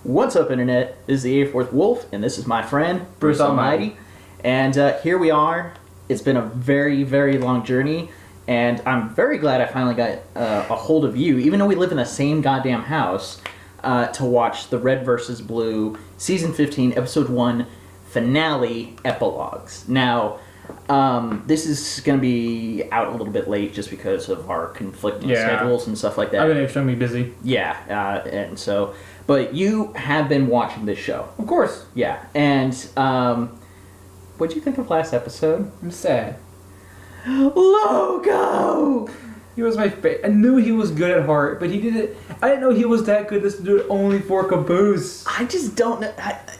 What's up, Internet? This is the 84th Wolf, and this is my friend, Brucealmighty. And here we are. It's been a very, very long journey, and I'm very glad I finally got a hold of you, even though we live in the same goddamn house, to watch the Red vs. Blue Season 15, Episode 1 finale, Epilogues. Now, this is going to be out a little bit late just because of our conflicting schedules and stuff like that. I've been extremely busy. Yeah, and so... But you have been watching this show. Of course. Yeah, and what'd you think of last episode? I'm sad. Logo! He was my favorite. I knew he was good at heart, but he did it. I didn't know he was that good to do it only for Caboose. I just don't know.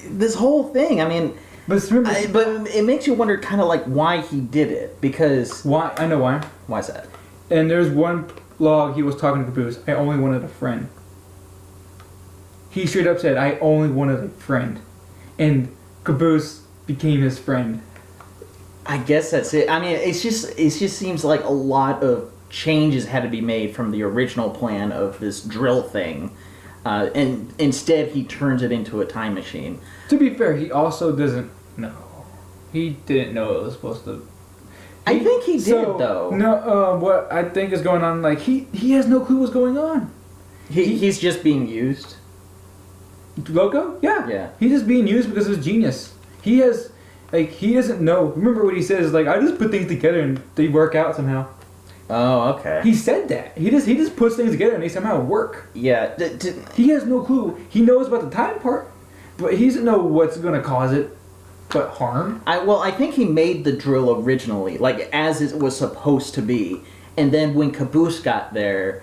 This whole thing, I mean... But remember, but it makes you wonder kind of like why he did it, because... why? I know why. Why's that? And there's one log he was talking to Caboose. I only wanted a friend. He straight up said, I only wanted a friend. And Caboose became his friend. I guess that's it. I mean, it just seems like a lot of changes had to be made from the original plan of this drill thing. And instead, he turns it into a time machine. To be fair, he also doesn't know. He didn't know it was supposed to... I think he did, though. No, what I think is going on, like, he has no clue what's going on. He's just being used. Loco? Yeah. Yeah. He's just being used because of his genius. He has, like, he doesn't know. Remember what he says, like, I just put things together and they work out somehow. Oh, okay. He said that. He just puts things together and they somehow work. Yeah. He has no clue. He knows about the time part, but he doesn't know what's going to cause it but harm. I think he made the drill originally, like, as it was supposed to be. And then when Caboose got there,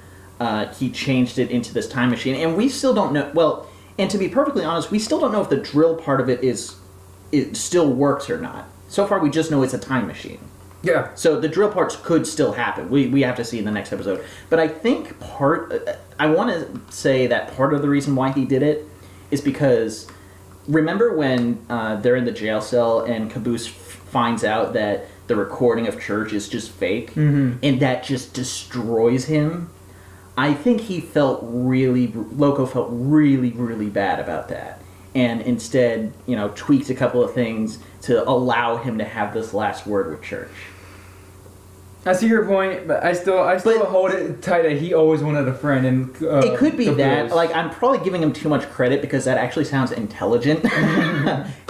he changed it into this time machine. And we still don't know... Well... And to be perfectly honest, we still don't know if the drill part of it still works or not. So far, we just know it's a time machine. Yeah. So the drill parts could still happen. We have to see in the next episode. But I think I want to say that part of the reason why he did it is because, remember when they're in the jail cell and Caboose finds out that the recording of church is just fake, and that just destroys him? I think Loco felt really, really bad about that. And instead, tweaked a couple of things to allow him to have this last word with church. I see your point, but I still hold it tight that he always wanted a friend. And it could be that. Like, I'm probably giving him too much credit because that actually sounds intelligent.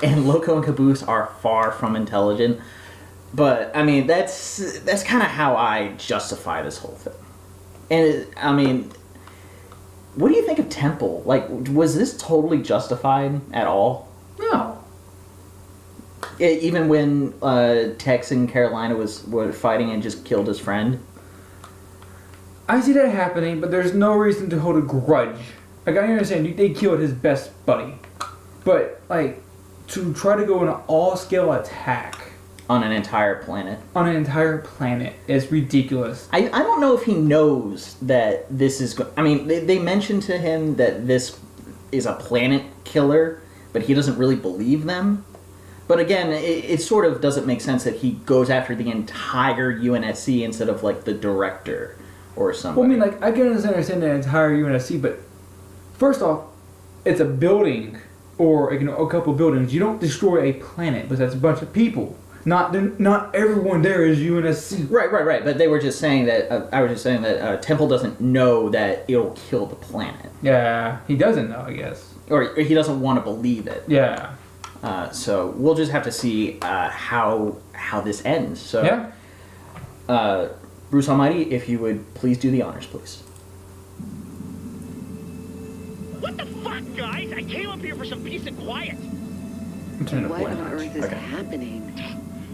And Loco and Caboose are far from intelligent. But, I mean, that's kind of how I justify this whole thing. And, I mean, what do you think of Temple? Like, was this totally justified at all? No. Even when Tex and Carolina were fighting and just killed his friend? I see that happening, but there's no reason to hold a grudge. Like, I understand, they killed his best buddy. But, like, to try to go on an all-scale attack... On an entire planet. On an entire planet is ridiculous. I don't know if he knows that this is... I mean, they mentioned to him that this is a planet killer, but he doesn't really believe them. But again, it sort of doesn't make sense that he goes after the entire UNSC instead of, like, the director or something. Well, I mean, like, I can understand the entire UNSC, but first off, it's a building or, a couple buildings. You don't destroy a planet, but that's a bunch of people. Not everyone there is UNSC. Right. But they were just saying that. I was just saying that Temple doesn't know that it'll kill the planet. Yeah, he doesn't know, I guess. Or he doesn't want to believe it. Yeah. So we'll just have to see how this ends. So, yeah. Brucealmighty, if you would please do the honors, please. What the fuck, guys? I came up here for some peace and quiet. I'm turning the What on flame on. earth is happening?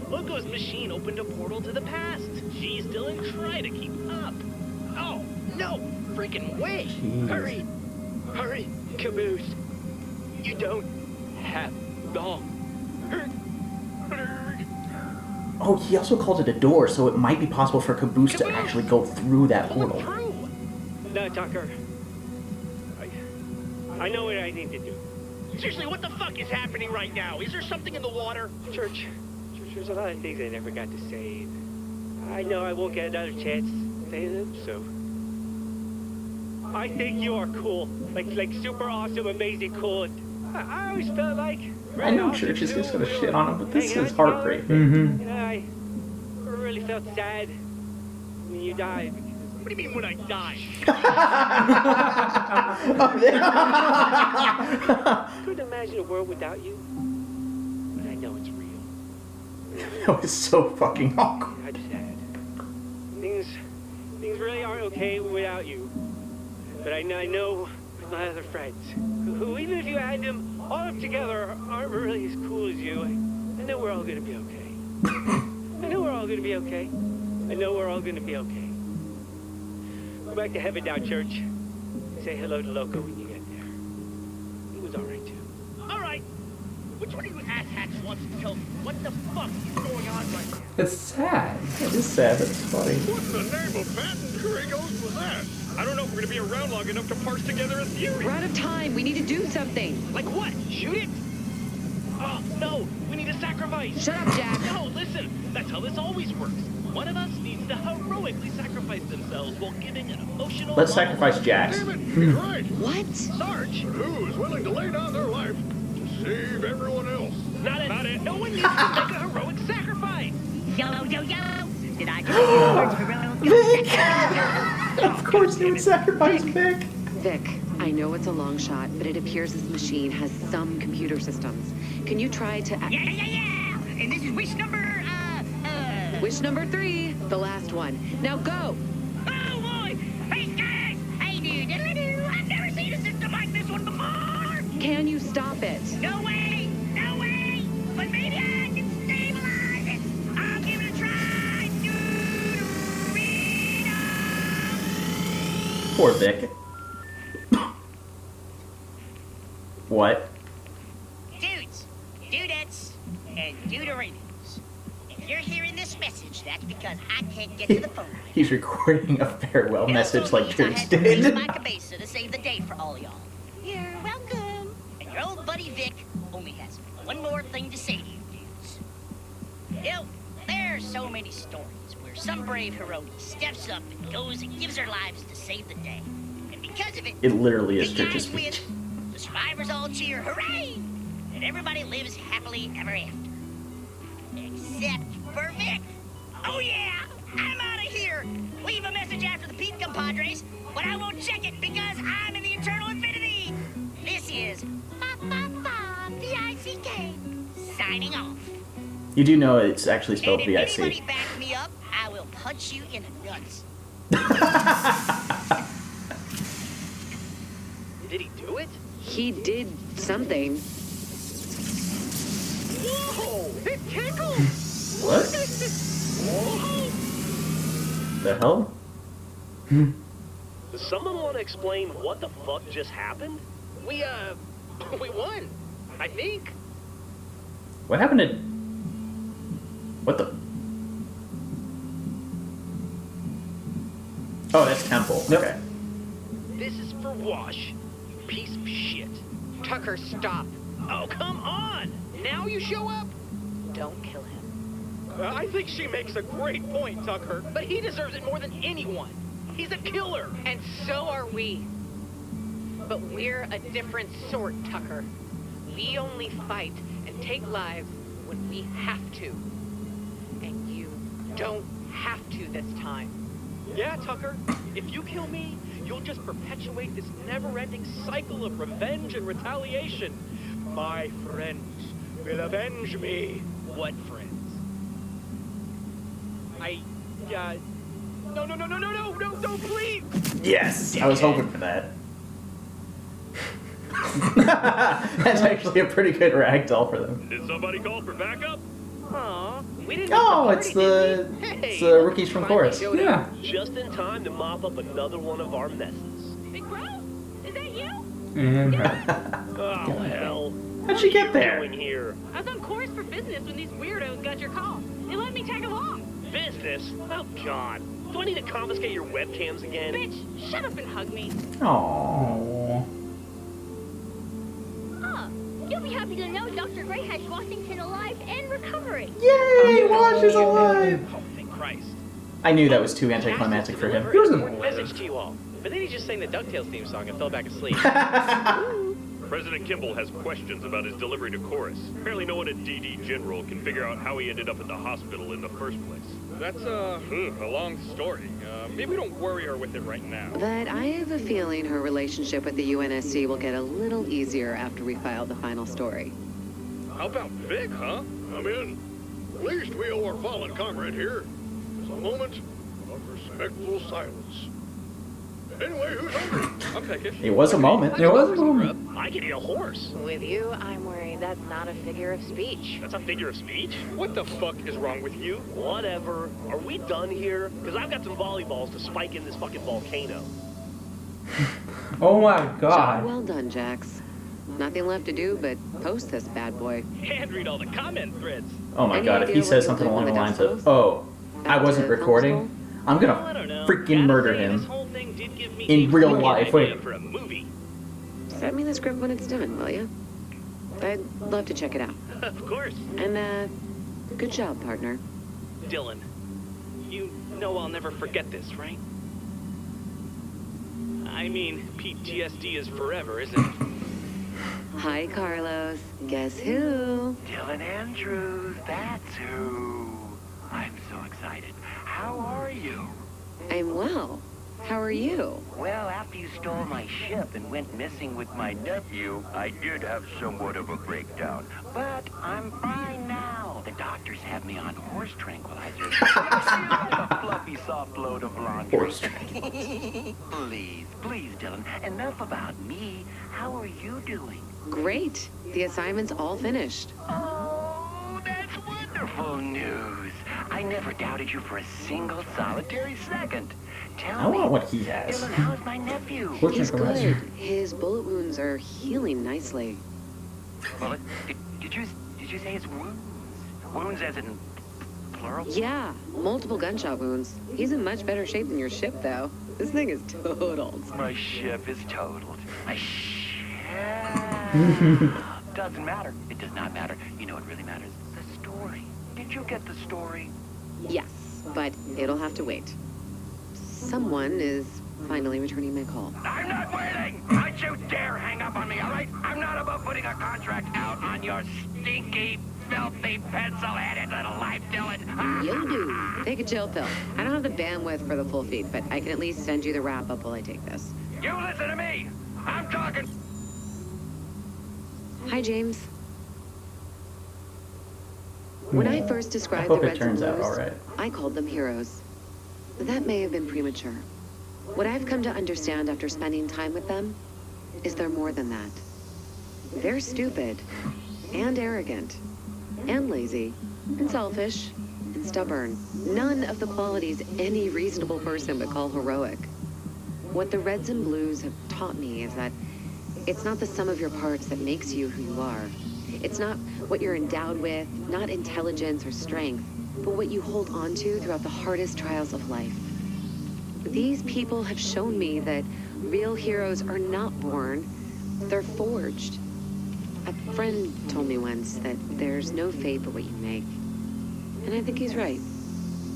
Loco's machine opened a portal to the past. She's still in try to keep up. Oh, no freaking way. Jeez. Hurry, Caboose. You don't have long. Oh, he also called it a door, so it might be possible for Caboose to actually go through that portal. Through. No, Tucker. I know what I need to do. Seriously, what the fuck is happening right now? Is there something in the water? Church, there's a lot of things I never got to say. I know I won't get another chance to say them, so I think you are cool. Like super awesome, amazing, cool. And I always felt like... I know Church is just gonna shit on him, but this is heartbreaking. Mm-hmm. And I really felt sad when you died. What do you mean when I died? Couldn't imagine a world without you. But I know it's real. That was so fucking awkward. I'm sad. Things really aren't okay without you. But I know my other friends, who even if you had them all up together, aren't really as cool as you. I know we're all gonna be okay. I know we're all gonna be okay. I know we're all gonna be okay. Go back to heaven now, Church. Say hello to Loco when you get there. He was alright too. Alright! Which one of you asshats wants to tell me what the fuck is going on right now? It's sad. It is sad, but it's funny. What in the name of Bat and Gringos was that? I don't know if we're gonna be around long enough to parse together a theory. We're out of time. We need to do something. Like what? Shoot it? Oh, no! We need a sacrifice! Shut up, Jack. No, listen! That's how this always works. One of us needs to heroically sacrifice themselves while giving an emotional... Let's sacrifice Jax. Damn it, he's right. What? Sarge! But who is willing to lay down their life to save everyone else? Not it. No one needs to make a heroic sacrifice! Yo. Did I just heroic sacrifice? Of course he would sacrifice Vic. Vic, I know it's a long shot, but it appears this machine has some computer systems. Can you try to... Yeah. And this is wish number, Wish number 3, the last one. Now go! Oh, boy! Hey, guys! Hey, dude! I've never seen a system like this one before! Can you stop it? No way! But maybe I can stabilize it! I'll give it a try! Dude! Poor Vic. What? Dudes, dudettes, and duderinos. If you're hearing this message, that's because I can't get to the phone. He's recording a farewell It message also like means I Church had to raise did. my cabeza to save the day for all y'all. You're welcome. And your old buddy Vic only has one more thing to say to you dudes. You know, there are so many stories where some brave heroine steps up and goes and gives their lives to save the day. And because of it, It literally is you Church's guys win. speech. The survivors all cheer, hooray! And everybody lives happily ever after. Except for Vic. Oh yeah, I'm out of here. Leave a message after the beep, compadres, but I won't check it because I'm in the eternal infinity. This is VICK signing off. You do know it's actually And spelled if anybody VIC. backs me up, I will punch you in the nuts. Did he do it? He did something. Whoa! It tickles! What? Whoa! The hell? Does someone want to explain what the fuck just happened? We won. I think. What happened to... What the... Oh, that's Temple. Yep. Okay. This is for Wash, you piece of shit. Tucker, stop. Oh, come on! Now you show up? Don't kill him. I think she makes a great point, Tucker. But he deserves it more than anyone. He's a killer. And so are we. But we're a different sort, Tucker. We only fight and take lives when we have to. And you don't have to this time. Yeah, Tucker. If you kill me, you'll just perpetuate this never-ending cycle of revenge and retaliation. My friends will avenge me. What friends? No, please! Yes! I was hoping for that. That's actually a pretty good ragdoll for them. Did somebody call for backup? Aw, we didn't Oh, miss it's party, the... did we? Hey, It's the rookies from chorus. showed Yeah. up just in time to mop up another one of our messes. Big bro? Is that you? And Oh, hell. How'd she get there? Doing here? I was on course for business when these weirdos got your call. They let me tag along. Business? Oh, God. Do I need to confiscate your webcams again? Bitch, shut up and hug me. Aww. Ah, you'll be happy to know Dr. Gray has Washington alive and recovering. Yay! Wash is alive! Oh, thank Christ. I knew that was too anticlimactic for him. Deliver an important message to you all. But then he just sang the DuckTales theme song and fell back asleep. President Kimball has questions about his delivery to Chorus. Apparently no one at DD General can figure out how he ended up at the hospital in the first place. That's a long story. Maybe we don't worry her with it right now. But I have a feeling her relationship with the UNSC will get a little easier after we file the final story. How about Vic, huh? I'm in. At least we owe our fallen comrade here a moment of respectful silence. Anyway, who's hungry? I'm peckish. It was a moment. It was a moment. I can eat a horse. With you, I'm worried that's not a figure of speech. That's a figure of speech? What the fuck is wrong with you? Whatever. Are we done here? Because I've got some volleyballs to spike in this fucking volcano. Oh my Job god. well done, Jax. Nothing left to do but post this bad boy. And read all the comment threads. Oh my Any god, if idea he what says you'll something do along when the the lines dust of, goes? oh, I wasn't recording, I'm Well, I gonna don't know. freaking Gotta murder say, him. This whole thing did give me In a real fucking life. idea Wait. For a movie. Send me the script when it's done, will you? I'd love to check it out. Of course. And, good job, partner. Dylan, you know I'll never forget this, right? I mean, PTSD is forever, isn't it? Hi, Carlos. Guess who? Dylan Andrews, that's who. I'm so excited. How are you? I'm well. How are you? Well, after you stole my ship and went missing with my nephew, I did have somewhat of a breakdown. But I'm fine now. The doctors have me on horse tranquilizers. Like a fluffy, soft load of laundry. Horse tranquilizers. Please, Dylan. Enough about me. How are you doing? Great. The assignment's all finished. Oh, that's wonderful news. I never doubted you for a single solitary second. Tell I me, want what he has. Dylan, how's my nephew? He's good. His bullet wounds are healing nicely. Well, did you say his wounds? Wounds as in plural? Yeah, multiple gunshot wounds. He's in much better shape than your ship, though. This thing is totaled. My ship is totaled. My ship. Doesn't matter. It does not matter. You know what really matters? The story. Did you get the story? Yes, but it'll have to wait. Someone is finally returning my call. I'm not waiting! Don't you dare hang up on me, all right? I'm not about putting a contract out on your stinky, filthy, pencil-headed little life, Dylan. You do. Take a chill pill. I don't have the bandwidth for the full feed, but I can at least send you the wrap-up while I take this. You listen to me! I'm talking... Hi, James. When I first I described hope the it Reds and turns out Blues, alright. I called them heroes. But that may have been premature. What I've come to understand after spending time with them is they're more than that. They're stupid, and arrogant, and lazy, and selfish, and stubborn. None of the qualities any reasonable person would call heroic. What the Reds and Blues have taught me is that it's not the sum of your parts that makes you who you are. It's not what you're endowed with, not intelligence or strength, but what you hold on to throughout the hardest trials of life. These people have shown me that real heroes are not born, they're forged. A friend told me once that there's no fate but what you make. And I think he's right.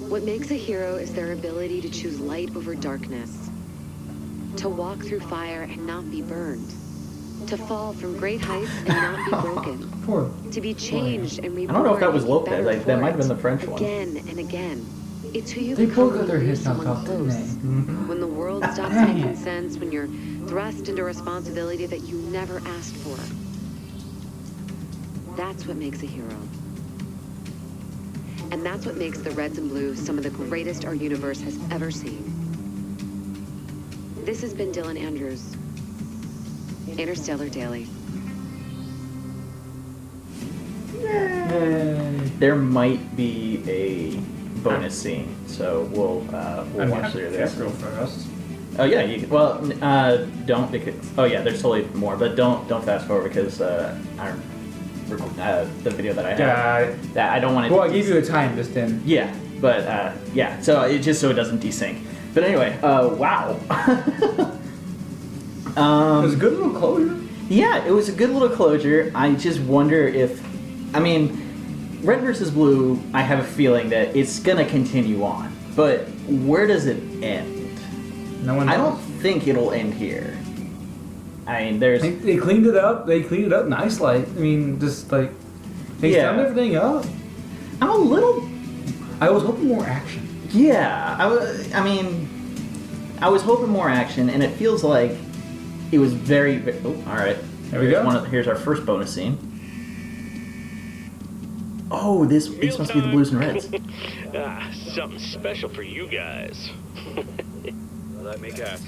What makes a hero is their ability to choose light over darkness, to walk through fire and not be burned, to fall from great heights and not be broken, to be changed and reborn. I don't know if that was and be Lopez. better That for might have been it the French one. Again and again. It's who you They become both got when their you lose hits knocked someone off, didn't close. they? When the world stops making sense, when you're thrust into responsibility that you never asked for. That's what makes a hero. And that's what makes the Reds and Blues some of the greatest our universe has ever seen. This has been Dylan Andrews, Interstellar Daily. There might be a bonus scene, so we'll watch through this. Real fast. Oh yeah, don't because there's totally more, but don't fast forward because the video that I have that I don't want to. Well, I gave you a time just then. Yeah, but so it just so it doesn't desync. But anyway, wow. It was a good little closure. Yeah, it was a good little closure. I just wonder if, Red versus Blue, I have a feeling that it's gonna continue on, but where does it end? No one knows. I don't think it'll end here. I mean, there's... They cleaned it up. They cleaned it up nicely. I mean, just like... They summed everything up. I'm a little... I was hoping more action. Yeah, I was hoping more action, and it feels like it was very... Oh, all right. There we go. Here's our first bonus scene. Oh, these must be the blues and reds. Something special for you guys. Let me guess.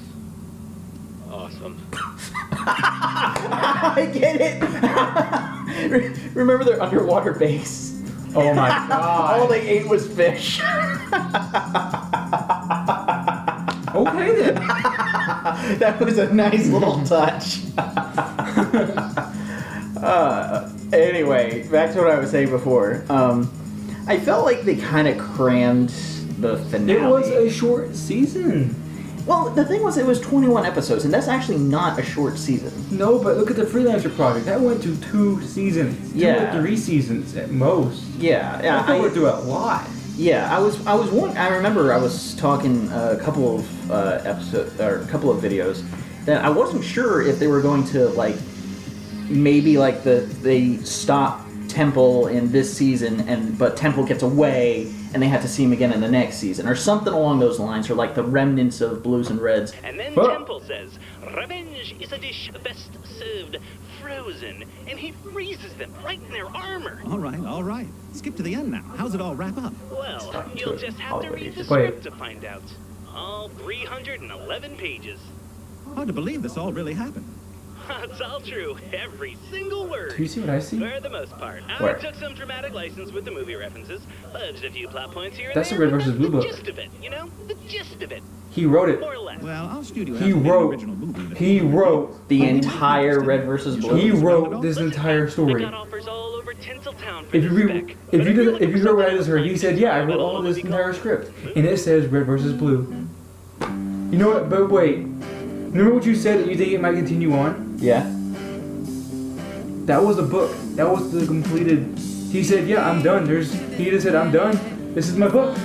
Awesome. I get it. Remember their underwater base? Oh my god. All they ate was fish. Okay then. That was a nice little touch. Anyway, back to what I was saying before. I felt like they kind of crammed the finale. It was a short season. Well, the thing was, it was 21 episodes, and that's actually not a short season. No, but look at the Freelancer project. That went to 2 seasons. 2 or 3 seasons at most. Yeah, I went through a lot. Yeah, I remember I was talking a couple of episodes or a couple of videos that I wasn't sure if they were going to maybe they stop Temple in this season but Temple gets away and they have to see him again in the next season or something along those lines, or like the remnants of Blues and Reds. And then Temple says, "Revenge is a dish best served frozen," and he freezes them right in their armor. All right. Skip to the end now. How's it all wrap up? Well, you'll just have to read the Wait. script to find out. All 311 pages. Hard to believe this all really happened. It's all true. Every single word. Do you see what I see? For the most part. Where? I took some dramatic license with the movie references, fudged a few plot points here and That's there. the Red versus Blue The book. gist of it, you know? The gist of it. He wrote it. More or less. Well, our studio He hasn't made an wrote. original movie that- He wrote. The entire Red versus Blue. He wrote this entire I story. got offers all over Tinseltown for If you this read, spec. if But you you're did, looking if you for heard what I something just heard, he said, "Yeah, I wrote all of this entire script," and it says Red versus Blue. You know what? But wait, remember what you said that you think it might continue on? Yeah. That was the book. That was the completed. He said, "Yeah, I'm done." He just said, "I'm done. This is my book."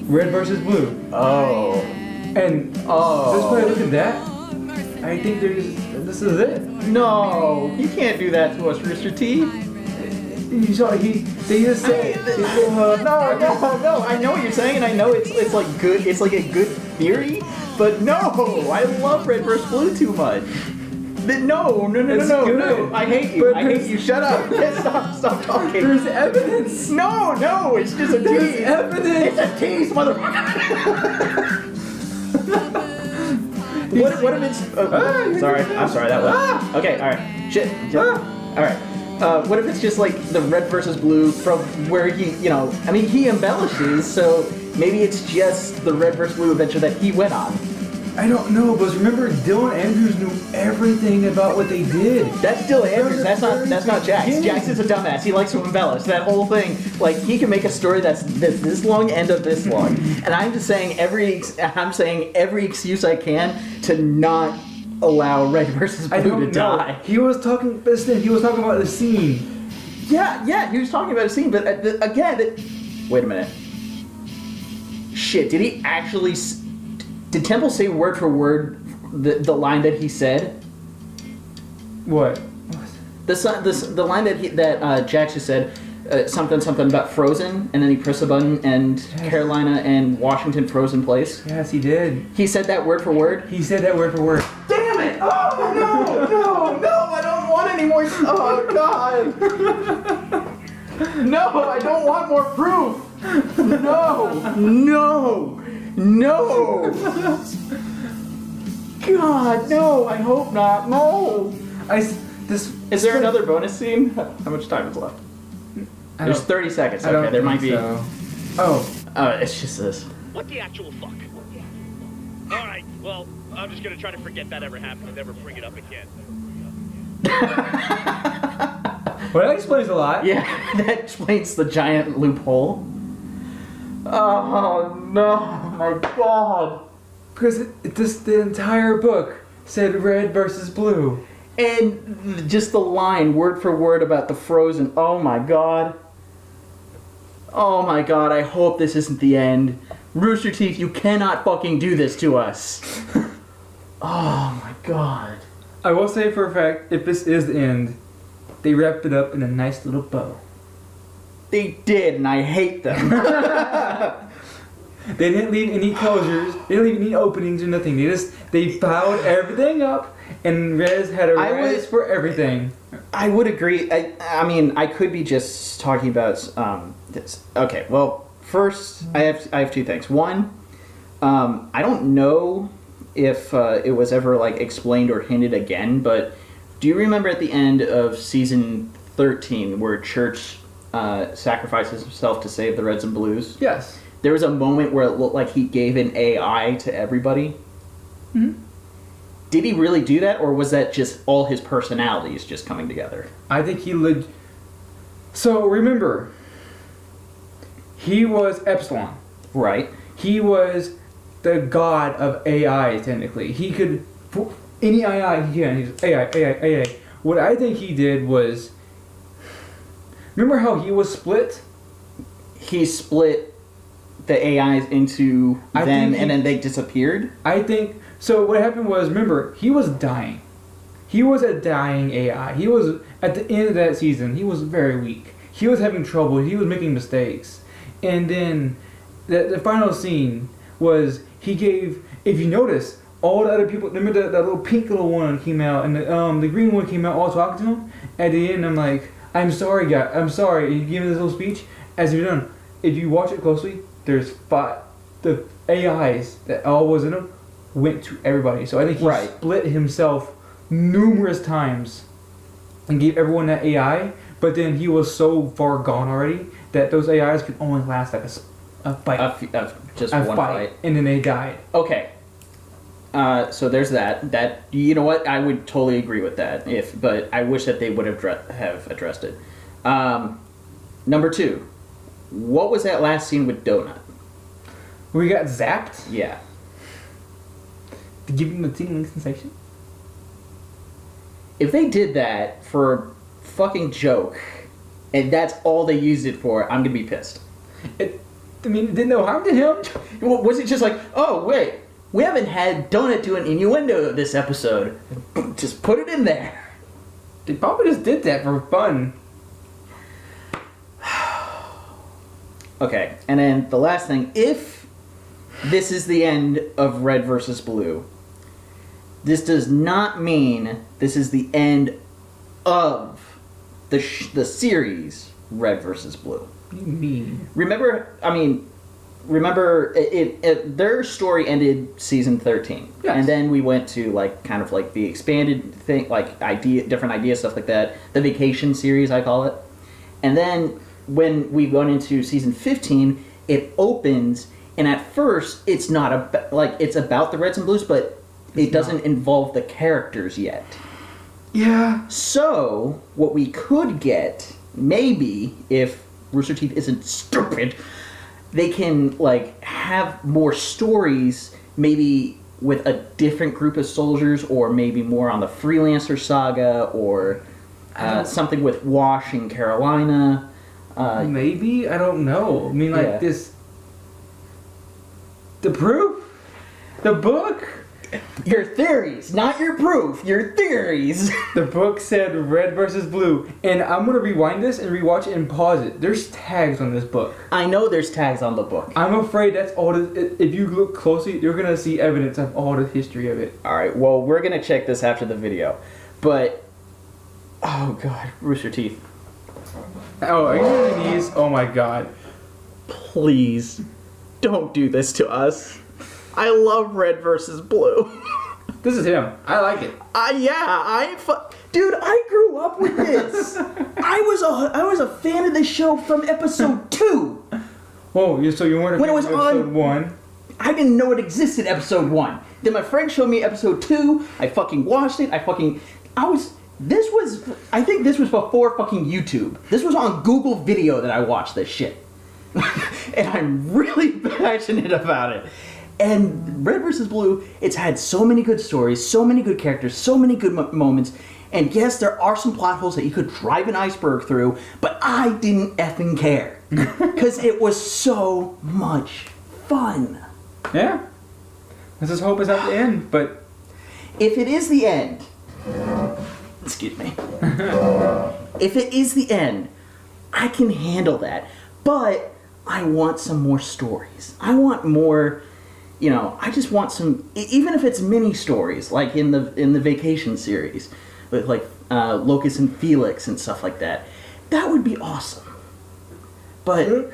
Red versus Blue. Oh. And just by looking at that, I think this is it. No, you can't do that to us, Rooster T. You saw they just said No. I know what you're saying, and I know it's like good. It's like a good theory, but no, I love Red vs. Blue too much. No. I hate you. I hate you. Shut up. Stop talking. There's evidence. No, it's just a tease. There's evidence. It's a tease, motherfucker. What if it's? Sorry, I'm sorry. That was okay. All right. Shit. All right. What if it's just like the Red versus Blue from where he embellishes, so maybe it's just the Red versus Blue adventure that he went on. I don't know, but remember Dylan Andrews knew everything about what they did. That's Dylan Andrews. That's not Jax. Jax is a dumbass. He likes to embellish. That whole thing, like he can make a story that's this long, end up this long. And I'm just saying every excuse I can to not allow Red versus Blue to die. He was talking about the scene. Yeah, he was talking about a scene, but wait a minute. Shit, did he actually? Did Temple say word for word the line that he said? What? The line that Jax just said, something about Frozen, and then he pressed a button and Carolina and Washington froze in place. Yes, he did. He said that word for word? He said that word for word. Damn it! Oh, no, I don't want any more. Oh, God. No, I don't want more proof. No. God, no, I hope not. No. Is there another bonus scene? How much time is left? There's 30 seconds. Okay, there might be. So. It's just this. What the actual fuck? Alright, well, I'm just gonna try to forget that ever happened and never bring it up again. Well, that explains a lot. Yeah, that explains the giant loophole. Oh no, my God. Because the entire book said Red versus Blue. And just the line, word for word, about the Frozen. Oh my God, I hope this isn't the end. Rooster Teeth, you cannot fucking do this to us. Oh my god. I will say for a fact, if this is the end, they wrapped it up in a nice little bow. They did, and I hate them. They didn't leave any closures. They didn't leave any openings or nothing. They filed everything up, and Rez had a rise for everything. I would agree. I mean, I could be just talking about this. Okay, well, first, I have two things. One, I don't know if it was ever like explained or hinted again, but do you remember at the end of season 13 where Church sacrifices himself to save the Reds and Blues? Yes. There was a moment where it looked like he gave an AI to everybody. Hmm. Did he really do that, or was that just all his personalities just coming together? I think he So remember, he was Epsilon. Right. He was the god of AI, technically. He could... Any AI he can. He's AI. What I think he did was... Remember how he was split? He split the AIs into them, and then they disappeared? I think... So what happened was, remember, he was dying. He was a dying AI. He was, at the end of that season, he was very weak. He was having trouble. He was making mistakes. And then the final scene was he gave, if you notice, all the other people, remember that little pink little one came out, and the green one came out all talking to him? At the end, I'm like, I'm sorry, guy. I'm sorry. He gave me this little speech. As you're done, if you watch it closely, there's the AIs that all was in him went to everybody. So I think he split himself numerous times and gave everyone that AI, but then he was so far gone already that those AIs could only last like a fight. Just one fight. And then they died. Okay. So there's that. That, you know what? I would totally agree with that. But I wish that they would have addressed it. Number 2. What was that last scene with Donut? We got zapped? Yeah. To give him a tingling sensation? If they did that for a fucking joke, and that's all they used it for, I'm gonna be pissed. It didn't no harm to him. Was it just like, oh wait, we haven't had Donut do an innuendo this episode. Just put it in there. They probably just did that for fun. Okay, and then the last thing, if this is the end of Red versus Blue, this does not mean this is the end of the series Red versus Blue. What do you mean? Remember, their story ended season 13. Yes. And then we went to like kind of like the expanded thing, like different ideas, stuff like that. The vacation series, I call it. And then when we went into season 15, it opens, and at first it's not it's about the Reds and Blues, but it doesn't involve the characters yet. Yeah. So what we could get, maybe if Rooster Teeth isn't stupid, they can like have more stories, maybe with a different group of soldiers, or maybe more on the Freelancer saga, or something with Wash in Carolina. Maybe? I don't know. I mean, like this... The proof? The book? Your theories, not your proof. Your theories. The book said Red versus Blue. And I'm going to rewind this and rewatch it and pause it. There's tags on this book. I know there's tags on the book. I'm afraid that's all... If you look closely, you're going to see evidence of all the history of it. Alright, well, we're going to check this after the video. But... Oh, God. Rooster Teeth. Oh, are you on your knees? Oh, my God. Please, don't do this to us. I love Red versus Blue. This is him. I like it. Dude, I grew up with this. I was a fan of this show from episode 2. Oh, so you weren't a fan when it was of episode on 1? I didn't know it existed episode 1. Then my friend showed me episode 2. I fucking watched it. I think this was before fucking YouTube. This was on Google Video that I watched this shit. And I'm really passionate about it. And Red vs. Blue, it's had so many good stories, so many good characters, so many good moments. And yes, there are some plot holes that you could drive an iceberg through, but I didn't effing care. Because it was so much fun. Yeah. Let's just hope it's not the end, but... If it is the end... Excuse me. If it is the end, I can handle that. But I want some more stories. I want more... You know, I just want some... Even if it's mini stories, like in the Vacation series, with like Locus and Felix and stuff like that. That would be awesome. But...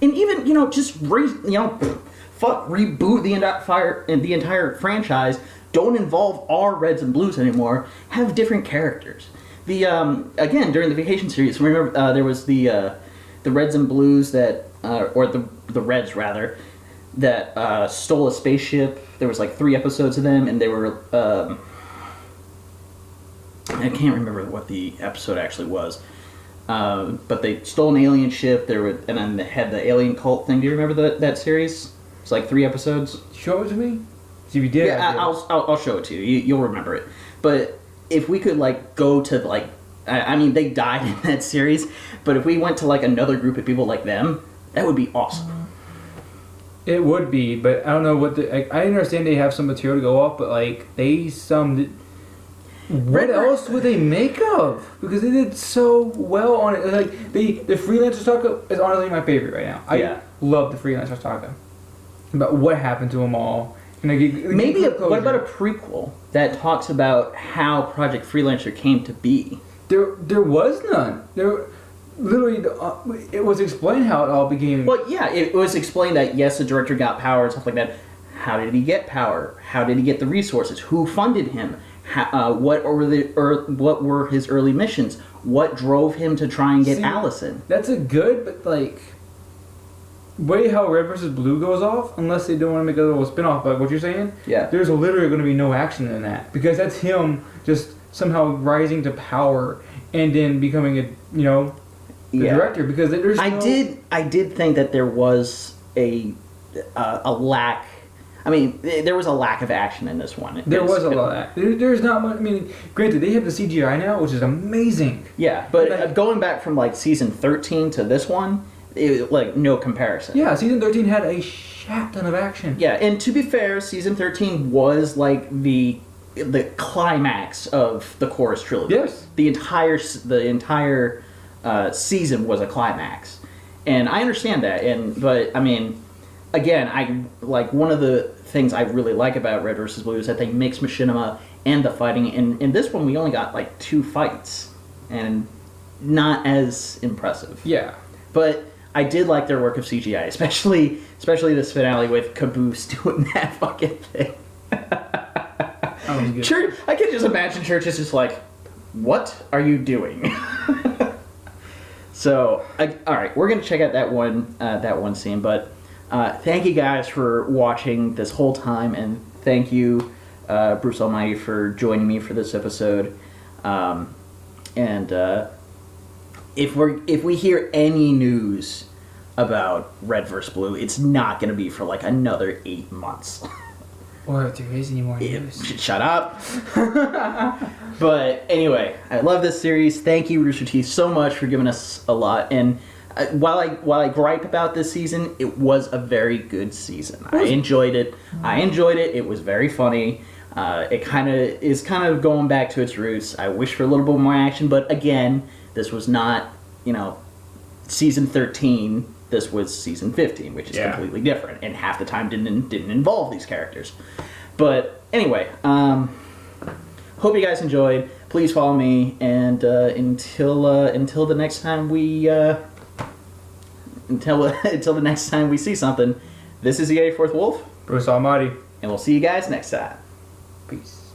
And even, you know, just reboot the entire franchise. Don't involve our Reds and Blues anymore. Have different characters. The again, during the Vacation series, remember there was the Reds and Blues that or the Reds rather that stole a spaceship. There was like 3 episodes of them, and they were I can't remember what the episode actually was. But they stole an alien ship. And then they had the alien cult thing. Do you remember that series? It's like 3 episodes. Show it to me. See if you did. Yeah, I'll show it to you. You'll remember it. But if we could like go to like, I mean, they died in that series. But if we went to like another group of people like them, that would be awesome. It would be, but I don't know what I understand they have some material to go off, but like what else would they make of? Because they did so well on it. Like the Freelancer Saga is honestly my favorite right now. I love the Freelancer Saga. But what happened to them all? Maybe what about a prequel that talks about how Project Freelancer came to be? There was none. Literally, it was explained how it all became. Well, yeah, it was explained that yes, the director got power and stuff like that. How did he get power? How did he get the resources? Who funded him? What were his early missions? What drove him to try and get Allison? That's a good, but like, way how Red vs. Blue goes off, unless they don't want to make a little spin-off, but what you're saying? Yeah. There's literally going to be no action in that. Because that's him just somehow rising to power and then becoming the director. Because there's I did think that there was a lack. I mean, there was a lack of action in this one. There was a lot of that. There's not much. I mean, granted, they have the CGI now, which is amazing. Yeah, but going back from like season 13 to this one, like no comparison. Yeah, season 13 had a shat ton of action. Yeah, and to be fair, season 13 was like the climax of the Chorus trilogy. Yes, the entire season was a climax, and I understand that. But I mean, again, I like one of the things I really like about Red vs. Blue is that they mix machinima and the fighting. And in this one, we only got like 2 fights, and not as impressive. Yeah, but I did like their work of CGI, especially this finale with Caboose doing that fucking thing. Church, I can just imagine Church is just like, what are you doing? So, all right, we're gonna check out that one scene. But thank you guys for watching this whole time, and thank you, Brucealmighty, for joining me for this episode. If we hear any news about Red vs. Blue, it's not going to be for like another 8 months. Or if there is any more news. Shut up. But anyway, I love this series. Thank you, Rooster Teeth, so much for giving us a lot. And while I gripe about this season, it was a very good season. I enjoyed it. It was very funny. It is kind of going back to its roots. I wish for a little bit more action, but again, this was not, season 13. This was season 15, which is completely different, and half the time didn't involve these characters. But anyway, hope you guys enjoyed. Please follow me, and until the next time we see something, this is the 84th Wolf, Brucealmighty, and we'll see you guys next time. Peace.